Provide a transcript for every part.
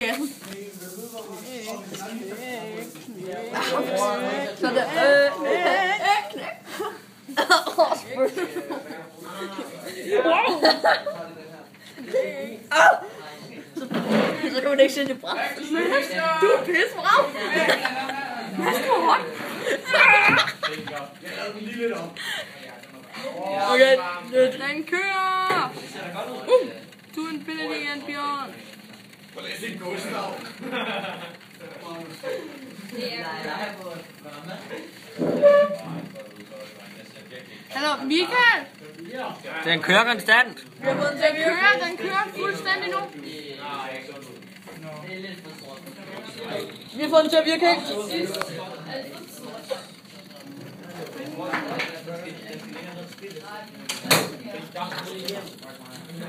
Så det så kan man ikke sætte det fra. Du er pisse brav. Hvad skal du holde? Okay, den kører. Du er en billede igen, Bjørn. Hallo, Michael? Den kører konstant. Den kører fuldstændig nu. Vi har fået den til at virke helt.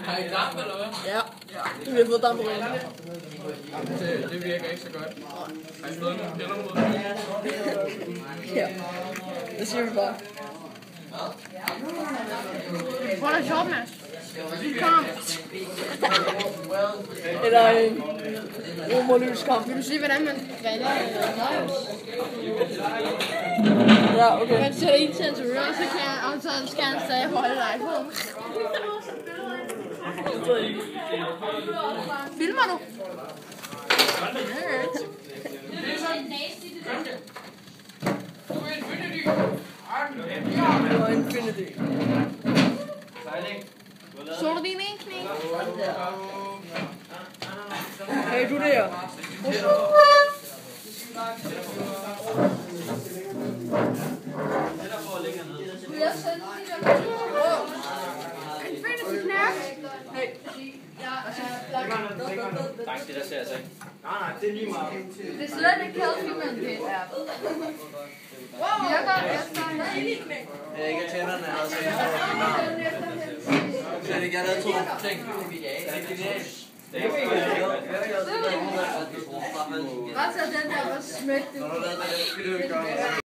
Har I damp, eller hvad? Ja, vi har fået damp på røven. Det virker ikke så godt. Har I fået nogle piller mod? Ja, det siger vi bare. Hvor er der sjovt, Mads? Kom. Eller en romerløs kamp. Vil du sige, hvordan man griller Marius? Ja, okay. Man sætter en til hans øre, og så skal han stadig holde dig på. Filmer du? Det er sådan nasty, det der. Du er Infinity. Og Infinity. Så du din ene knæ? Hey, du der. Infinity knæk. Hey. Tak, det der ser jeg så ikke. Nej, det er lige meget. Det er slet ikke kaldt, det er. Virker efter en knæk. Jeg ikke tænderne, altså. Så det gør der to ting. Det er genialt. Bare så den der var smægt.